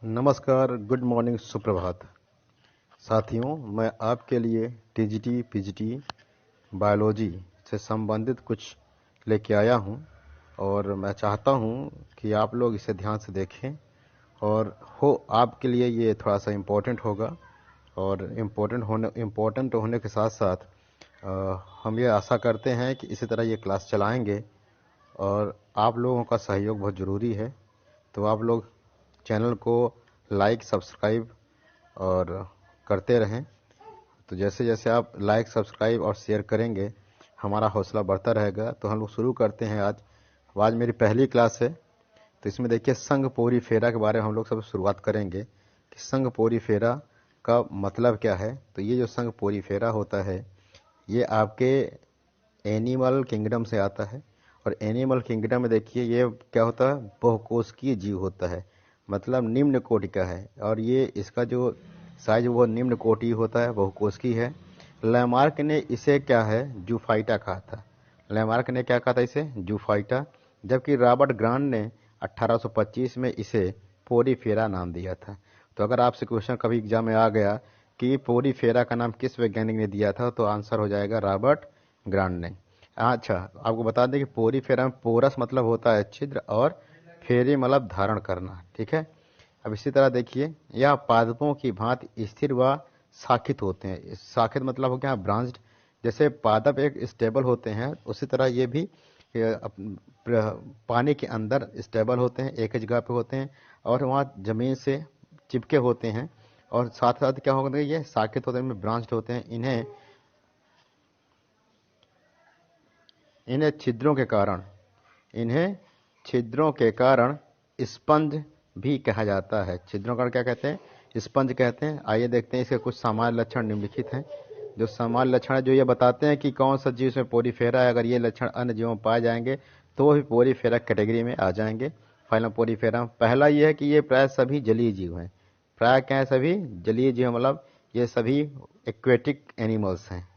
नमस्कार, good morning, सुप्रभात। साथियों, मैं आपके लिए टीजीटी पीजीटी बायोलॉजी से संबंधित कुछ लेके आया हूं और मैं चाहता हूं कि आप लोग इसे ध्यान से देखें और आपके लिए ये थोड़ा सा इम्पोर्टेंट होगा। और इम्पोर्टेंट होने के साथ साथ हम ये आशा करते हैं कि इसी तरह ये क्लास चलाएंगे और आप लोगों का सहयोग बहुत ज़रूरी है। तो आप लोग चैनल को लाइक सब्सक्राइब और करते रहें। तो जैसे जैसे आप लाइक सब्सक्राइब और शेयर करेंगे हमारा हौसला बढ़ता रहेगा। तो हम लोग शुरू करते हैं। आज मेरी पहली क्लास है। तो इसमें देखिए संघ पोरी फेरा के बारे में हम लोग सब शुरुआत करेंगे कि संघ पोरी फेरा का मतलब क्या है। तो ये जो संघ पोरी फेरा होता है ये आपके एनिमल किंगडम से आता है। और एनिमल किंगडम में देखिए ये क्या होता है, बहुकोशिकीय जीव होता है, मतलब निम्न कोटि का है। और ये इसका जो साइज वो निम्न कोटि होता है, बहुकोशिकीय है। लैमार्क ने इसे क्या है, जूफाइटा कहा था। लैमार्क ने क्या कहा था, इसे जूफाइटा। जबकि रॉबर्ट ग्रांड ने 1825 में इसे पोरीफेरा नाम दिया था। तो अगर आपसे क्वेश्चन कभी एग्जाम में आ गया कि पोरीफेरा का नाम किस वैज्ञानिक ने दिया था, तो आंसर हो जाएगा रॉबर्ट ग्रांड ने। अच्छा, आपको बता दें कि पोरीफेरा में पोरस मतलब होता है छिद्र और फेरी मतलब धारण करना। ठीक है। अब इसी तरह देखिए यह पादपों की भांति स्थिर व शाखित होते हैं। शाखित मतलब हो गया ब्रांच्ड। जैसे पादप एक स्टेबल होते हैं उसी तरह ये भी पानी के अंदर स्टेबल होते हैं, एक ही जगह पे होते हैं और वहाँ जमीन से चिपके होते हैं। और साथ साथ क्या होगा, ये शाखित होते हैं, ब्रांच्ड होते हैं। इन्हें छिद्रों के कारण स्पंज भी कहा जाता है। छिद्रों का क्या कहते हैं, स्पंज कहते हैं। आइए देखते हैं इसके कुछ सामान्य लक्षण निम्नलिखित हैं। जो सामान्य लक्षण है जो ये बताते हैं कि कौन सा जीव इसमें पोरीफेरा है। अगर ये लक्षण अन्य जीवों में पाए जाएंगे तो वो भी पोरीफेरा कैटेगरी में आ जाएंगे। Phylum Porifera. पहला ये है कि ये प्राय सभी जलीय जीव हैं। प्राय क्या है, सभी जलीय जीव, मतलब ये सभी एक्वेटिक एनिमल्स हैं,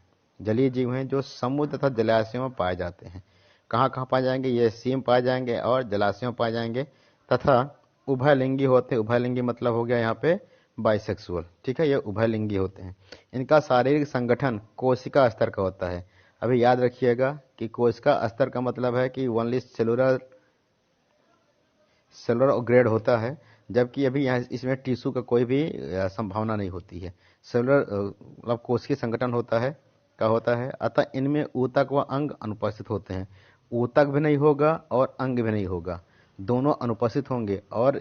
जलीय जीव हैं जो समुद्र तथा जलाशयों में पाए जाते हैं। कहाँ कहाँ पाए जाएंगे, ये सी में पाए जाएंगे और जलाशयों में पाए जाएंगे। तथा उभयलिंगी होते हैं। उभयलिंगी मतलब हो गया यहाँ पे बाइसेक्सुअल। ठीक है, ये उभयलिंगी होते हैं। इनका शारीरिक संगठन कोशिका स्तर का होता है। अभी याद रखिएगा कि कोशिका स्तर का मतलब है कि ओनली सेलुलर ग्रेड होता है, जबकि अभी यहाँ इसमें टिश्यू का कोई भी संभावना नहीं होती है। सेलुलर मतलब कोशिकीय संगठन होता है का होता है। अतः इनमें ऊतक व अंग अनुपस्थित होते हैं। ऊतक भी नहीं होगा और अंग भी नहीं होगा, दोनों अनुपस्थित होंगे। और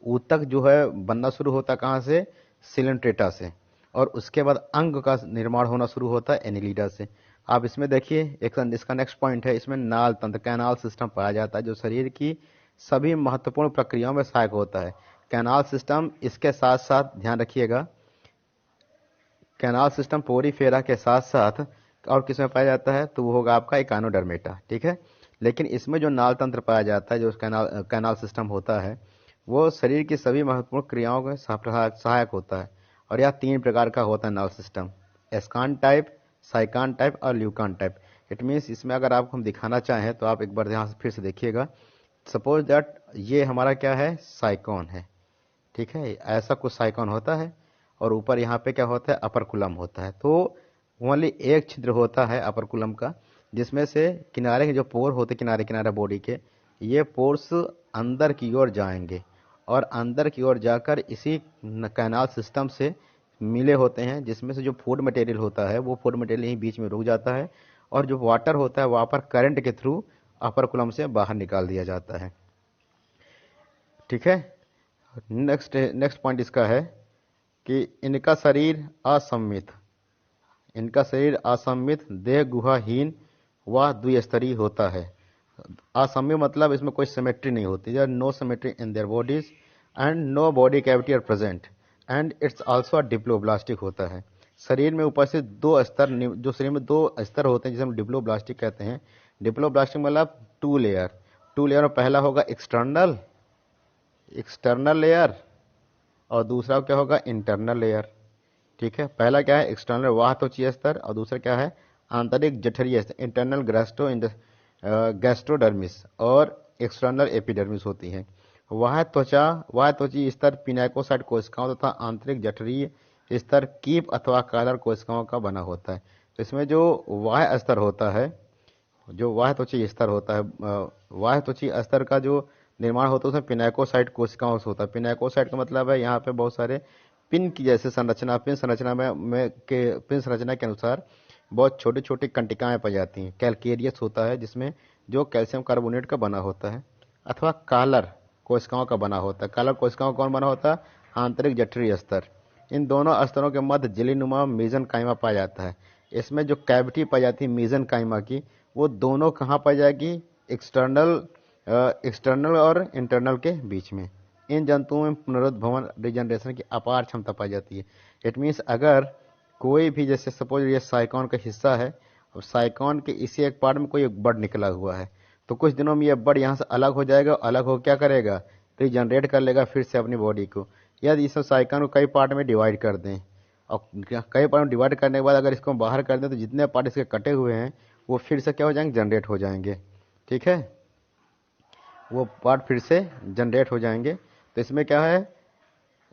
ऊतक जो है बनना शुरू होता कहाँ से, सिलेंट्रेटा से, और उसके बाद अंग का निर्माण होना शुरू होता है एनिलिडा से। आप इसमें देखिए इसका नेक्स्ट पॉइंट है, इसमें नाल तंत्र कैनाल सिस्टम पाया जाता है जो शरीर की सभी महत्वपूर्ण प्रक्रियाओं में सहायक होता है। कैनाल सिस्टम, इसके साथ साथ ध्यान रखिएगा, कैनाल सिस्टम पोरीफेरा के साथ साथ और किसमें पाया जाता है, तो वो होगा आपका इकानोडर्मेटा। ठीक है। लेकिन इसमें जो नाल तंत्र पाया जाता है, जो कैनाल सिस्टम होता है, वो शरीर की सभी महत्वपूर्ण क्रियाओं में सहायक होता है। और यह 3 प्रकार का होता है नाल सिस्टम, एस्कान टाइप, साइकान टाइप और ल्यूकान टाइप। इट मीन्स इसमें अगर आपको हम दिखाना चाहें तो आप एक बार ध्यान से फिर से देखिएगा। सपोज दैट ये हमारा क्या है, साइकॉन है। ठीक है, ऐसा कुछ साइकॉन होता है और ऊपर यहाँ पे क्या होता है, अपरकुलम होता है। तो ओनली एक छिद्र होता है अपरकुलम का, जिसमें से किनारे के जो पोर होते किनारे किनारे बॉडी के, ये पोर्स अंदर की ओर जाएंगे और अंदर की ओर जाकर इसी कैनाल सिस्टम से मिले होते हैं, जिसमें से जो फूड मटेरियल होता है वो फूड मटेरियल यहीं बीच में रुक जाता है और जो वाटर होता है वहाँ पर करंट के थ्रू अपरकुलम से बाहर निकाल दिया जाता है। ठीक है। नेक्स्ट पॉइंट इसका है कि इनका शरीर असममित देह गुहाहीन व द्विस्तरीय होता है। असममित मतलब इसमें कोई सिमेट्री नहीं होती, there no symmetry in their bodies and no body cavity are present and it's also diploblastic होता है। शरीर में उपस्थित दो स्तर, जो शरीर में 2 स्तर होते हैं जिसे हम डिप्लोब्लास्टिक कहते हैं। डिप्लोब्लास्टिक मतलब 2 लेयर में पहला होगा एक्सटर्नल लेयर और दूसरा क्या होगा, इंटरनल लेयर। ठीक है, पहला क्या है, एक्सटर्नल वाह त्वचीय स्तर, और दूसरा क्या है, आंतरिक जठरीय स्तर, इंटरनल गैस्ट्रोडर्मिस और एक्सटर्नल एपिडर्मिस होती है। वह त्वची स्तर पिनाकोसाइट कोशिकाओं तथा आंतरिक जठरीय स्तर कीप अथवा कॉलर कोशिकाओं का बना होता है। तो इसमें जो वाह्य स्तर होता है, जो वाह्य त्वची स्तर होता है, वाह्य त्वची स्तर का जो निर्माण होता है उसमें पिनाकोसाइट कोशिकाओं से होता है। पिनाकोसाइट का मतलब है यहाँ पे बहुत सारे पिन की जैसे संरचना, पिन संरचना के अनुसार बहुत छोटी छोटी कंटिकाएं पाई जाती हैं। कैलकेरियस होता है जिसमें जो कैल्शियम कार्बोनेट का बना होता है, अथवा कॉलर कोशिकाओं का बना होता है। कॉलर कोशिकाओं का कौन बना होता है? आंतरिक जठरीय स्तर। इन दोनों स्तरों के मध्य जेलीनुमा मेसेनकाइमा पाया जाता है। इसमें जो कैविटी पाई जाती है मेसेनकाइमा की, वो दोनों कहाँ पाई जाएगी? एक्सटर्नल और इंटरनल के बीच में। इन जंतुओं में पुनरुद्भवन रिजनरेशन की अपार क्षमता पाई जाती है। इट मीन्स अगर कोई भी, जैसे सपोज ये साइकॉन का हिस्सा है और साइकॉन के इसी एक पार्ट में कोई एक बड निकला हुआ है, तो कुछ दिनों में ये बड यहाँ से अलग हो जाएगा। अलग हो क्या करेगा? रिजनरेट कर लेगा फिर से अपनी बॉडी को। यदि इस साइकॉन को कई पार्ट में डिवाइड कर दें और कई पार्ट में डिवाइड करने के बाद अगर इसको बाहर कर दें तो जितने पार्ट इसके कटे हुए हैं वो फिर से क्या हो जाएंगे? जनरेट हो जाएंगे। ठीक है, वो पार्ट फिर से जनरेट हो जाएंगे। तो इसमें क्या है?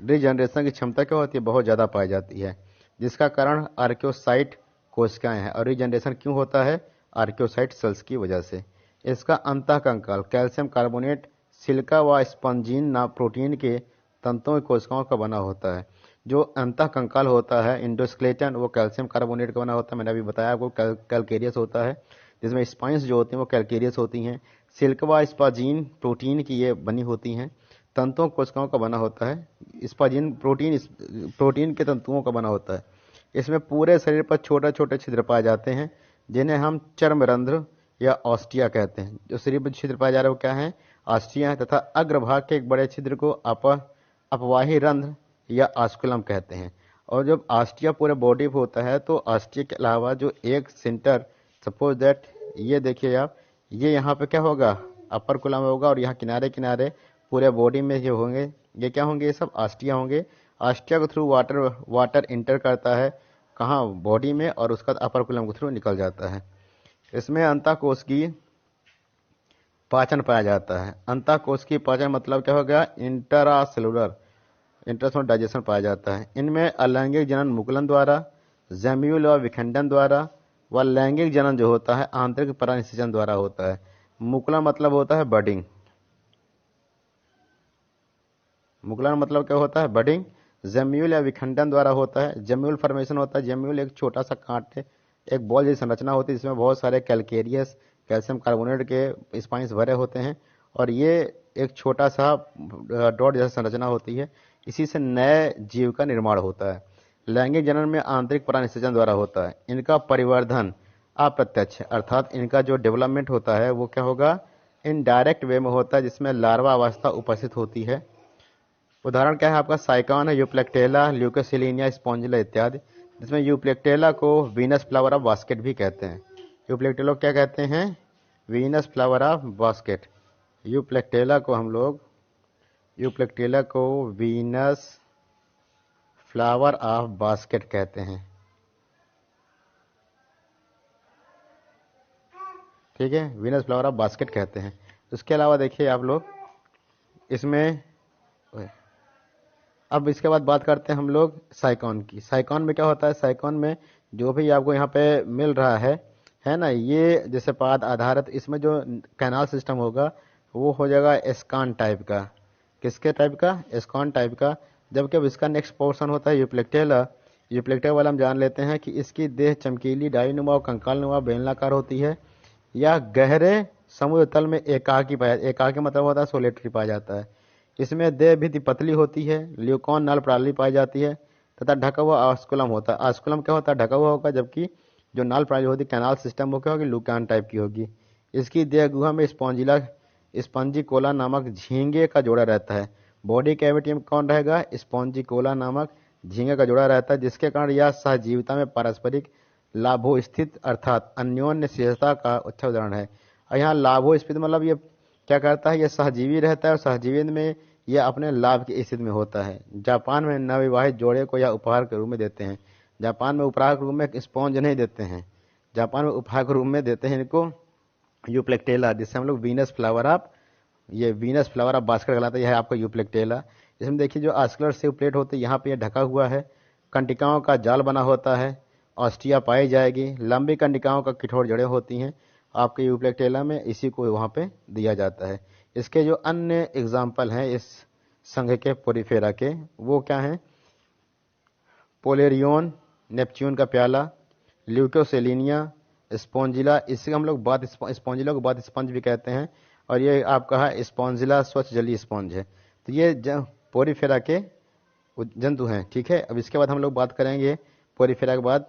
रीजनरेशन की क्षमता क्या होती है? बहुत ज़्यादा पाई जाती है, जिसका कारण आर्कियोसाइट कोशिकाएं हैं। और रीजनरेशन क्यों होता है? आर्कियोसाइट सेल्स की वजह से। इसका अंतःकंकाल कैल्शियम कार्बोनेट सिलिका व स्पंजीन प्रोटीन के तंतुओं की कोशिकाओं का बना होता है। जो अंतःकंकाल होता है इंडोस्केलेटन, वो कैल्शियम कार्बोनेट का बना होता है। मैंने अभी बताया आपको कैलकेरियस होता है, जिसमें स्पाइंस जो होती हैं वो कैलकेरियस होती हैं। सिल्क व स्पाजीन प्रोटीन की ये बनी होती हैं। तंतुओं कोशिकाओं का बना होता है। स्पाजीन प्रोटीन के तंतुओं का बना होता है। इसमें पूरे शरीर पर छोटे छोटे छिद्र पाए जाते हैं जिन्हें हम चर्मरंध्र या ऑस्टिया कहते हैं। जो शरीर पर छिद्र पाए जा रहे हैं वो क्या है? ऑस्टिया है। तथा अग्रभाग के एक बड़े छिद्र को अपवाही रंध्र या ऑस्कुलम कहते हैं। और जब ऑस्टिया पूरे बॉडी पे होता है तो ऑस्टिया के अलावा जो एक सेंटर, सपोज दैट ये देखिए आप, ये यहाँ पे क्या होगा? अपर कुलम होगा और यहाँ किनारे किनारे पूरे बॉडी में जो होंगे ये क्या होंगे? ये सब ऑस्टिया होंगे। ऑस्टिया के थ्रू वाटर इंटर करता है कहाँ? बॉडी में, और उसका अपर कुलम के थ्रू निकल जाता है। इसमें अंतःकोशिकीय पाचन पाया जाता है। अंतःकोशिकीय पाचन मतलब क्या हो गया? इंट्रासेलुलर डाइजेशन पाया जाता है। इनमें अलैंगिक जनन मुकुलन द्वारा, जैम्यूल व विखंडन द्वारा व लैंगिक जनन जो होता है आंतरिक परागनिषेचन द्वारा होता है। मुकुलन मतलब होता है बडिंग। मुकुलन मतलब क्या होता है? बडिंग। जैम्यूल या विखंडन द्वारा होता है। जैम्यूल फॉर्मेशन होता है। जैम्यूल एक छोटा सा कांटे, एक बॉल जैसी संरचना होती है जिसमें बहुत सारे कैलकेरियस कैल्शियम कार्बोनेट के स्पाइंस भरे होते हैं, और ये एक छोटा सा डॉट जैसा संरचना होती है। इसी से नए जीव का निर्माण होता है। लैंगिक जनन में आंतरिक परागनिषेचन द्वारा होता है। इनका परिवर्धन अप्रत्यक्ष, अर्थात इनका जो डेवलपमेंट होता है वो क्या होगा? इनडायरेक्ट वे में होता है, जिसमें लार्वा अवस्था उपस्थित होती है। उदाहरण क्या है आपका? साइकॉन है, यूप्लेक्टेला, ल्यूकोसिलिनिया, स्पॉन्जिला इत्यादि। जिसमें यूप्लेक्टेला को वीनस फ्लावर ऑफ बास्केट भी कहते हैं। यूप्लेक्टेला क्या कहते हैं? Venus flower of basket. Euplectella को वीनस फ्लावर ऑफ बास्केट कहते हैं। ठीक है, वीनस फ्लावर ऑफ बास्केट कहते हैं। उसके अलावा देखिए आप लोग इसमें, अब इसके बाद बात करते हैं हम लोग साइकॉन की। साइकॉन में क्या होता है? साइकॉन में जो भी आपको यहाँ पे मिल रहा है ना, ये जैसे पाद आधारित, इसमें जो कैनाल सिस्टम होगा वो हो जाएगा एस्कॉन टाइप का। किसके टाइप का? एस्कॉन टाइप का। जबकि अब इसका नेक्स्ट पोर्शन होता है यूप्लेक्टेला। यूप्लेक्टेला वाला हम जान लेते हैं कि इसकी देह चमकीली, डाईनुमा और कंकालनुमा बेलनाकार होती है। या गहरे समुद्र तल में एकाकी मतलब होता है सोलेटरी पाया जाता है। इसमें देह भी पतली होती है। ल्यूकॉन नल प्रणाली पाई जाती है तथा ढका हुआ ऑस्कुलम होता है। ऑस्कुलम क्या होता है? ढका हुआ होगा। जबकि जो नल प्रणाली होती है, कैनाल सिस्टम, वो क्या होगी? लुकान टाइप की होगी। इसकी देह गुहा में स्पंजिकोला नामक झींगे का जोड़ा रहता है। बॉडी कैविटी में कौन रहेगा? स्पंजिकोला नामक झींगे का जोड़ा रहता है, जिसके कारण यह सहजीविता में पारस्परिक लाभो स्थित अर्थात अन्योन्य शेषता का अच्छा उदाहरण है। और यहाँ लाभो स्थित मतलब ये क्या करता है? ये सहजीवी रहता है और सहजीवी में यह अपने लाभ की स्थिति में होता है। जापान में नवविवाहित जोड़े को यह उपहार के रूप में देते हैं। जापान में उपहार के रूप में स्पॉन्ज नहीं देते हैं, जापान में उपहार के रूप में देते हैं इनको यूप्लेक्टेला, जिससे हम लोग वीनस फ्लावर ऑफ ये वीनस फ्लावर ऑफ बास्केट कहलाता है। यह है आपका यूप्लेक्टेला। इसमें देखिए जो आस्कुलर सेव प्लेट होती है, यहाँ पे ये ढका हुआ है, कंटिकाओं का जाल बना होता है, ऑस्टिया पाई जाएगी, लंबी कंटिकाओं का कठोर जड़ें होती हैं आपके यूप्लेक्टेला में, इसी को वहाँ पे दिया जाता है। इसके जो अन्य एग्जाम्पल हैं इस संघ के पोरीफेरा के, वो क्या हैं? पोलेरियोन, नेपच्यून का प्याला, ल्यूकोसेलिनिया, स्पॉन्जिला, इससे हम लोग बात स्पॉन्जिला को बात स्पंज भी कहते हैं, और ये आपका है स्पॉन्जिला स्वच्छ जलीय स्पॉन्ज है। तो ये पोरीफेरा के जंतु हैं। ठीक है, अब इसके बाद हम लोग बात करेंगे पोरीफेरा के बाद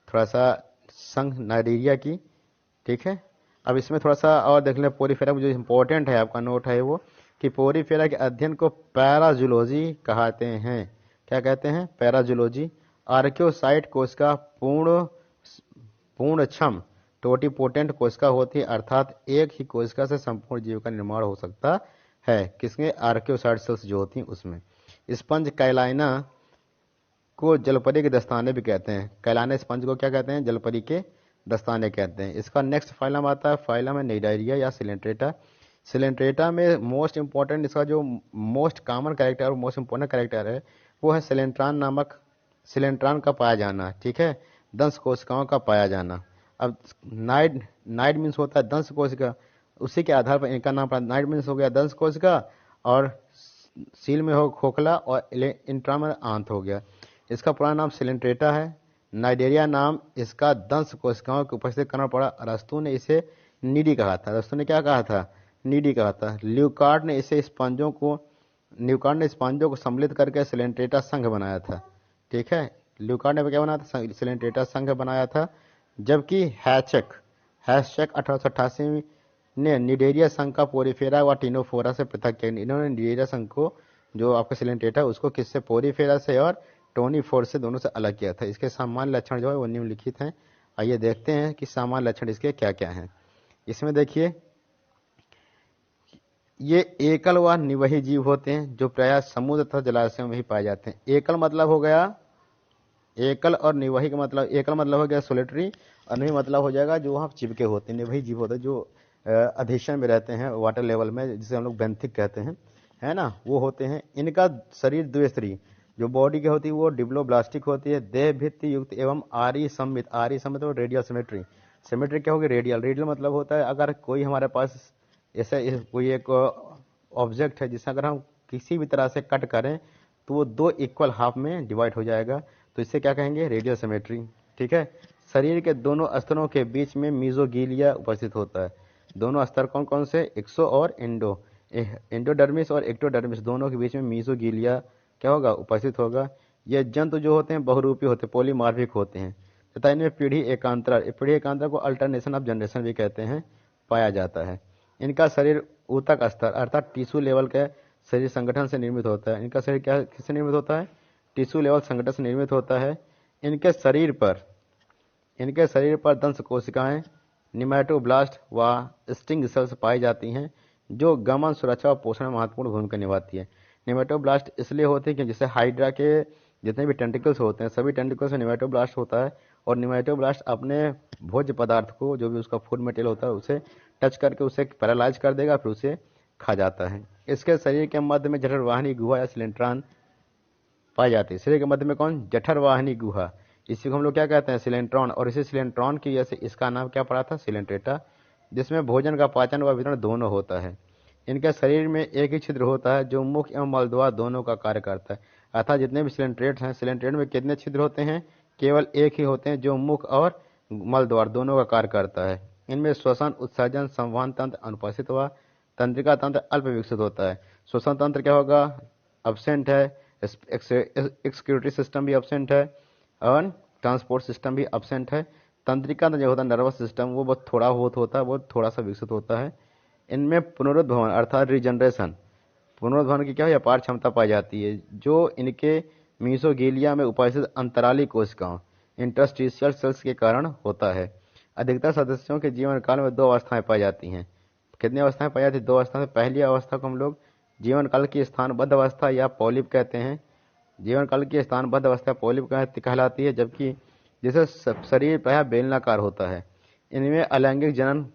थोड़ा सा संघ नाइजीरिया की। ठीक है, अब इसमें थोड़ा सा और देख लें पोरीफेरा में जो इम्पोर्टेंट है आपका नोट है वो कि पोरीफेरा के अध्ययन को पैराजूलॉजी कहते हैं। क्या कहते हैं? पैराजूलॉजी। आर्कियोसाइट कोशिका पूर्णक्षम टोटिपोटेंट कोशिका होती है, अर्थात एक ही कोशिका से संपूर्ण जीव का निर्माण हो सकता है। किसमें? आर्कियोसाइट सेल्स जो होती हैं उसमें। स्पंज कैलाइना को जलपरी के दस्ताने भी कहते हैं। कैलाइना स्पंज को क्या कहते हैं? जलपरी के दस्ताने कहते हैं। इसका नेक्स्ट फाइलम आता है, फाइलम है नाइजीरिया या सिलेंट्रेटा। सिलेंट्रेटा में मोस्ट इंपॉर्टेंट, इसका जो मोस्ट कॉमन कैरेक्टर और मोस्ट इंपॉर्टेंट कैरेक्टर है वो है सिलेंट्रान का पाया जाना। ठीक है, दंश कोशिकाओं का पाया जाना। अब नाइड मीन्स होता है दंश कोशिका, उसी के आधार पर इनका नाम पड़ा। नाइड मीन्स हो गया दंश कोशिका, और सील में हो खोखला, और इंट्रा में आंत हो गया। इसका पुराना नाम सिलेंट्रेटा है। नाइजीरिया नाम इसका दंश कोशिकाओं की उपस्थिति करना पड़ा। अरस्तु ने इसे नीडी कहा था। अरस्तु ने क्या कहा था? नीडी कहा था। ल्यूकार्ड ने स्पंजों को सम्मिलित करके सिलेंट्रेटा संघ बनाया था। ठीक है, ल्यूकार्ड ने क्या बनाया था? सिलेंट्रेटा संघ बनाया था। जबकि हैशचक 1888 ने निडेरिया संघ का पोरीफेरा व टिनोफोरा से पृथक किया। इन्होंने निडेरिया संघ को, जो आपका सिलेंट्रेटा, उसको किससे? पोरीफेरा से और टोनीफोर से, दोनों से अलग किया था। इसके सामान्य लक्षण जो है वो निम्नलिखित हैं। आइए देखते हैं कि सामान्य लक्षण इसके क्या क्या हैं। इसमें देखिए ये एकल व निवही जीव होते हैं जो प्रायः समुद्र तथा जलाशयों में ही पाए जाते हैं। एकल मतलब हो गया, एकल और निवही का मतलब, एकल मतलब हो गया सोलिटरी, और निवही मतलब हो जाएगा जो वहाँ चिपके होते हैं। निवही जीव होते हैं जो अधेशन में रहते हैं वाटर लेवल में, जिसे हम लोग बेंथिक कहते हैं, है ना, वो होते हैं। इनका शरीर द्विस्तरीय, जो बॉडी की होती है वो डिप्लोब्लास्टिक होती है, देह भित्ति युक्त एवं आरी सम्मित और रेडियल सिमेट्री। सिमेट्री क्या होगी? रेडियल मतलब होता है अगर कोई हमारे पास ऐसे कोई एक ऑब्जेक्ट है जिसे अगर हम किसी भी तरह से कट करें तो वो दो इक्वल हाफ में डिवाइड हो जाएगा, तो इसे क्या कहेंगे? Radial symmetry. ठीक है, शरीर के दोनों स्तरों के बीच में मीजोगीलिया उपस्थित होता है। दोनों स्तर कौन कौन से? एक्सो और एंडोडर्मिस और एक्टोडर्मिस, दोनों के बीच में मीजोगीलिया क्या होगा? उपस्थित होगा। ये जंतु जो होते हैं बहुरूपी होते हैं, पॉलीमार्फिक होते हैं, तथा इनमें पीढ़ी एकांतर को अल्टरनेशन ऑफ जनरेशन भी कहते हैं, पाया जाता है। इनका शरीर ऊतक स्तर अर्थात टिश्यू लेवल के शरीर संगठन से निर्मित होता है। इनका शरीर क्या किससे निर्मित होता है? टिश्यू लेवल संगठन से निर्मित होता है। इनके शरीर पर दंश कोशिकाएं, निमैटोब्लास्ट व स्टिंग सेल्स पाई जाती हैं, जो गमन, सुरक्षा और पोषण में महत्वपूर्ण भूमिका निभाती है। निमैटोब्लास्ट इसलिए होते हैं कि जैसे हाइड्रा के जितने भी टेंटिकल्स होते हैं, सभी टेंटिकल्स में निमैटोब्लास्ट होता है, और निमैटोब्लास्ट अपने भोज्य पदार्थ को, जो भी उसका फूड मटेरियल होता है, उसे टच करके उसे पैरालाइज कर देगा, फिर उसे खा जाता है। इसके शरीर के मध्य में जठरवाहिनी गुहा या सिलेंट्रॉन पाई जाती है। शरीर के मध्य में कौन? जठरवाहिनी गुहा, इसी को हम लोग क्या कहते हैं? सिलेंट्रॉन। और इसी सिलेंट्रॉन की वजह से इसका नाम क्या पड़ा था? सिलेंट्रेटा, जिसमें भोजन का पाचन व वितरण दोनों होता है। इनके शरीर में एक ही छिद्र होता है जो मुख एवं मलद्वार दोनों का कार्य करता है। अर्थात जितने भी सिलेंट्रेट हैं, सिलेंट्रेट में कितने छिद्र होते हैं? केवल एक ही होते हैं, जो मुख और मलद्वार दोनों का कार्य करता है। इनमें श्वसन, उत्सर्जन, संवहन तंत्र अनुपस्थित हुआ, तंत्रिका तंत्र अल्प विकसित होता है। श्वसन तंत्र क्या होगा? अब्सेंट है। एक्सक्यूटरी सिस्टम भी अब्सेंट है, और ट्रांसपोर्ट सिस्टम भी अब्सेंट है। तंत्रिका जो होता है नर्वस सिस्टम, वो बहुत थोड़ा होता है, वो थोड़ा सा विकसित होता है। इनमें पुनरुद्भवन अर्थात रिजनरेशन, पुनरुद्भवन की क्या है? अपार क्षमता पाई जाती है, जो इनके मीसोगीलिया में उपस्थित अंतराली कोशिकाओं इंटरस्टिशियल सेल्स के कारण होता है। अधिकतर सदस्यों के जीवन काल में दो अवस्थाएं पाई जाती हैं। कितनी अवस्थाएं पाई जाती हैं? दो अवस्थाएं। पहली अवस्था को हम लोग जीवन काल की स्थानबद्ध अवस्था या पॉलिप कहते हैं। जीवन काल की स्थानबद्ध अवस्था पॉलिप कहलाती है, जबकि जिसे शरीर प्रायः बेलनाकार होता है। इनमें अलैंगिक जनन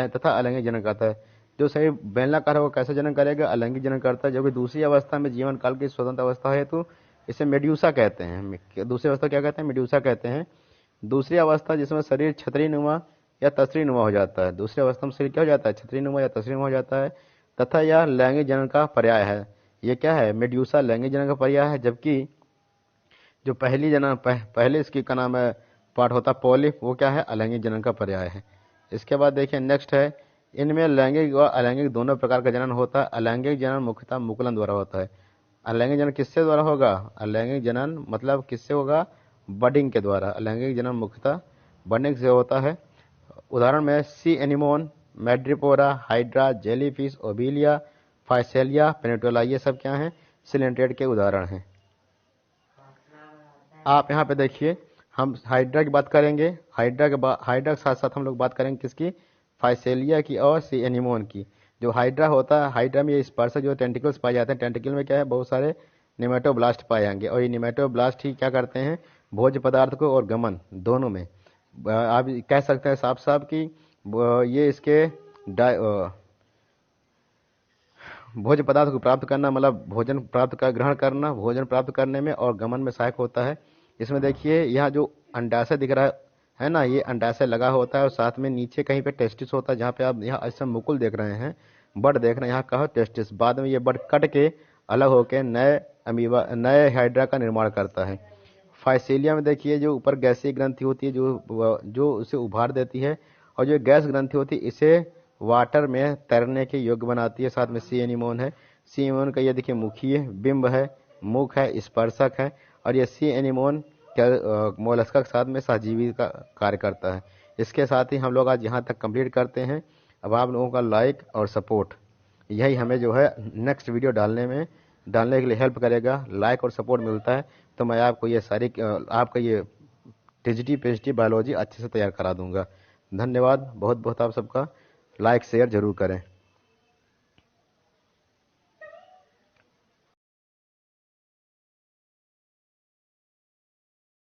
तथा अलैंगिक जनन कहता है। जो शरीर बेलनाकार है वो कैसे जनन करेगा, अलैंगिक जनन करता है। जबकि दूसरी अवस्था में जीवन काल की स्वतंत्र अवस्था है तो इसे मेड्यूसा कहते हैं। दूसरी अवस्था क्या कहते हैं? मेड्यूसा कहते हैं। दूसरी अवस्था जिसमें शरीर छतरीनुमा या तसरीनुमा हो जाता है। दूसरी अवस्था में शरीर क्या हो जाता है? छतरीनुमा या तसरीनुमा हो जाता है, तथा यह लैंगिक जनन का पर्याय है। ये क्या है? मेड्यूसा लैंगिक जनन का पर्याय है। जबकि जो पहली जनन पहले इसकी का नाम है पार्ट होता है पॉलिप, वो क्या है? अलैंगिक जनन का पर्याय है। इसके बाद देखिए नेक्स्ट है, इनमें लैंगिक व अलैंगिक दोनों प्रकार का जनन होता है। अलैंगिक जनन मुख्यतः मुकुलन द्वारा होता है। अलैंगिक जनन किससे द्वारा होगा? अलैंगिक जनन मतलब किससे होगा? बडिंग के द्वारा। अलैंगिक जनन मुख्यतः बडिंग से होता है। उदाहरण में sea anemone, madrepora, hydra, jellyfish, obelia, physalia, pennatula, ये सब क्या हैं? सिलेंट्रेट के उदाहरण हैं। आप यहाँ पे देखिए, हम हाइड्रा की बात करेंगे। हाइड्रा के साथ साथ हम लोग बात करेंगे किसकी? फाइसेलिया की और सी एनिमोन की। जो हाइड्रा होता है, हाइड्रा में ये स्पर्शक जो टेंटिकल्स पाए जाते हैं। टेंटिकल में क्या है? बहुत सारे निमेटोब्लास्ट पाए जाएंगे, और ये निमेटोब्लास्ट ही क्या करते हैं? भोज्य पदार्थ को और गमन दोनों में आप कह सकते हैं साफ साफ कि ये इसके भोज्य पदार्थ को प्राप्त करना, मतलब भोजन प्राप्त कर ग्रहण करना, भोजन प्राप्त करने में और गमन में सहायक होता है। इसमें देखिए यहाँ जो अंडाशय दिख रहा है ना, ये अंडाशय लगा होता है, और साथ में नीचे कहीं पे टेस्टिस होता है। जहाँ पे आप यहाँ ऐसा मुकुल देख रहे हैं, बड देख रहे हैं, यहाँ कहो टेस्टिस। बाद में ये बड कट के अलग होकर नए हाइड्रा का निर्माण करता है। फाइसेलिया में देखिए जो ऊपर गैसीय ग्रंथि होती है जो उसे उभार देती है, और जो गैस ग्रंथि होती है इसे वाटर में तैरने के योग्य बनाती है। साथ में सी एनिमोन है। सी एनिमोन का ये देखिए मुखीय बिंब है, मुख है, स्पर्शक है, और ये सी एनिमोन मोलस्का के साथ में सहजीवी का कार्य करता है। इसके साथ ही हम लोग आज यहाँ तक कंप्लीट करते हैं। अब आप लोगों का लाइक और सपोर्ट यही हमें जो है नेक्स्ट वीडियो डालने के लिए हेल्प करेगा। लाइक और सपोर्ट मिलता है तो मैं आपको ये सारी आपका ये टीजीटी पीएचडी बायोलॉजी अच्छे से तैयार करा दूंगा। धन्यवाद बहुत बहुत आप सबका। लाइक शेयर जरूर करें।